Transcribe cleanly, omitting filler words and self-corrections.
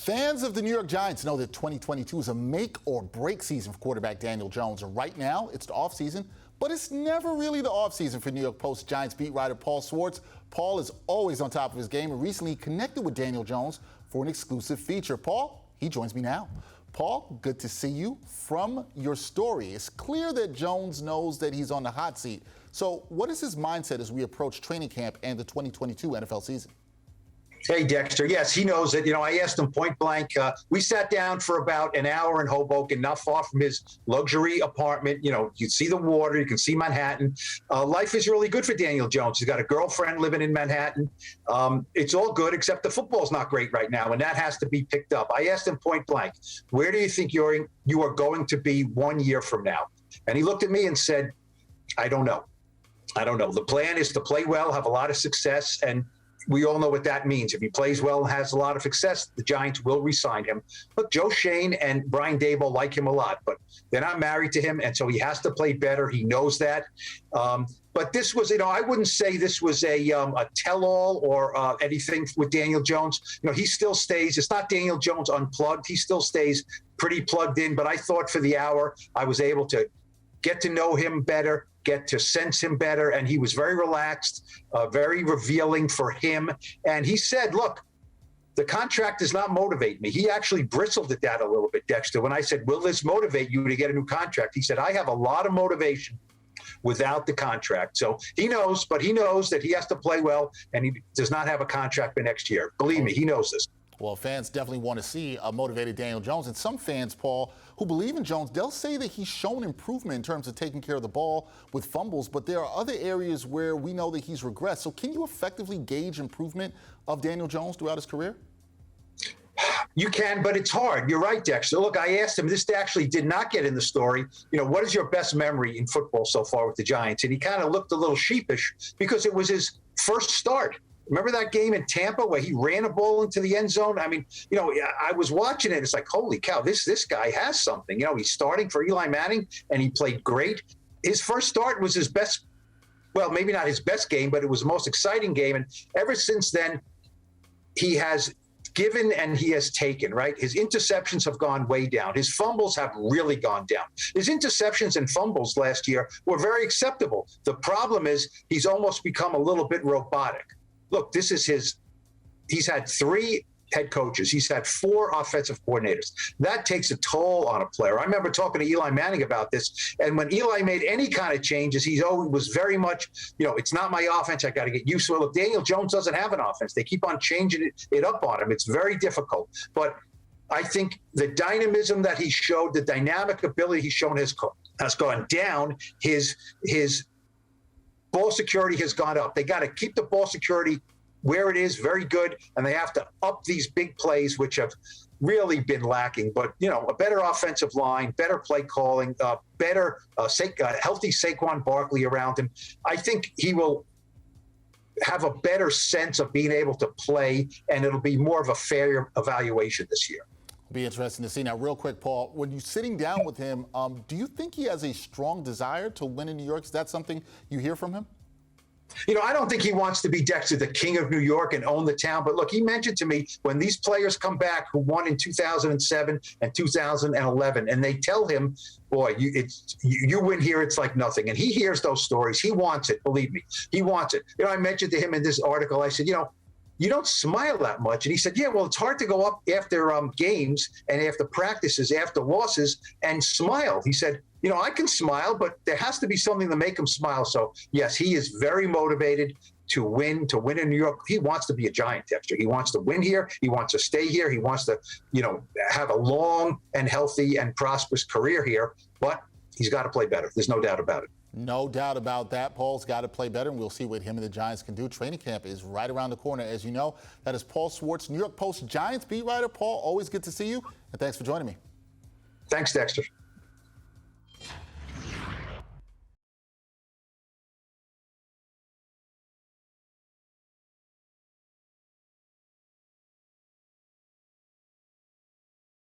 Fans of the New York Giants know that 2022 is a make or break season for quarterback Daniel Jones. And right now, it's the offseason, but it's never really the offseason for New York Post Giants beat writer Paul Schwartz. Paul is always on top of his game and recently connected with Daniel Jones for an exclusive feature. Paul, he joins me now. Paul, good to see you. From your story, it's clear that Jones knows that he's on the hot seat. So what is his mindset as we approach training camp and the 2022 NFL season? Hey, Dexter. Yes, he knows it. I asked him point blank. We sat down for about an hour in Hoboken, not far from his luxury apartment. You can see the water. You can see Manhattan. Life is really good for Daniel Jones. He's got a girlfriend living in Manhattan. It's all good, except the football's not great right now, and that has to be picked up. I asked him point blank, where do you think you are going to be 1 year from now? And he looked at me and said, I don't know. I don't know. The plan is to play well, have a lot of success, and we all know what that means. If he plays well and has a lot of success, the Giants will re-sign him. Look, Joe Schoen and Brian Daboll like him a lot, but they're not married to him, and so he has to play better. He knows that. But this was, I wouldn't say this was a tell-all or anything with Daniel Jones. He still stays. It's not Daniel Jones unplugged. He still stays pretty plugged in. But I thought for the hour I was able to get to know him better, get to sense him better, and he was very relaxed, very revealing for him. And he said, look, the contract does not motivate me. He actually bristled at that a little bit, Dexter. When I said, will this motivate you to get a new contract? He said, I have a lot of motivation without the contract. So he knows, but he knows that he has to play well, and he does not have a contract for next year. Believe me, he knows this. Well, fans definitely want to see a motivated Daniel Jones. And some fans, Paul, who believe in Jones, they'll say that he's shown improvement in terms of taking care of the ball with fumbles, but there are other areas where we know that he's regressed. So can you effectively gauge improvement of Daniel Jones throughout his career? You can, but it's hard. You're right, Dexter. Look, I asked him, this actually did not get in the story, what is your best memory in football so far with the Giants? And he kind of looked a little sheepish because it was his first start. Remember that game in Tampa where he ran a ball into the end zone? I mean, I was watching it. It's like, holy cow, this guy has something. He's starting for Eli Manning, and he played great. His first start was his best, well, maybe not his best game, but it was the most exciting game. And ever since then, he has given and he has taken, right? His interceptions have gone way down. His fumbles have really gone down. His interceptions and fumbles last year were very acceptable. The problem is he's almost become a little bit robotic. Look, he's had 3 head coaches. He's had 4 offensive coordinators. That takes a toll on a player. I remember talking to Eli Manning about this. And when Eli made any kind of changes, he always was very much, it's not my offense. I got to get used to it. Look, Daniel Jones doesn't have an offense. They keep on changing it up on him. It's very difficult. But I think the dynamism that he showed, the dynamic ability he's shown has gone down. His ball security has gone up. They got to keep the ball security where it is, very good, and they have to up these big plays, which have really been lacking. But, a better offensive line, better play calling, better healthy Saquon Barkley around him. I think he will have a better sense of being able to play, and it'll be more of a fair evaluation this year. Be interesting to see. Now, real quick, Paul, when you're sitting down with him, do you think he has a strong desire to win in New York? Is that something you hear from him? I don't think he wants to be, Dexter, the king of New York and own the town. But look, he mentioned to me when these players come back who won in 2007 and 2011, and they tell him, boy, you win here, it's like nothing. And he hears those stories. He wants it. Believe me, he wants it. I mentioned to him in this article, I said, you don't smile that much. And he said, yeah, well, it's hard to go up after games and after practices, after losses, and smile. He said, I can smile, but there has to be something to make him smile. So, yes, he is very motivated to win in New York. He wants to be a Giant, Dexter. He wants to win here. He wants to stay here. He wants to, have a long and healthy and prosperous career here. But he's got to play better. There's no doubt about it. No doubt about that. Paul's got to play better, and we'll see what him and the Giants can do. Training camp is right around the corner, as you know. That is Paul Schwartz, New York Post Giants beat writer. Paul, always good to see you, and thanks for joining me. Thanks, Dexter.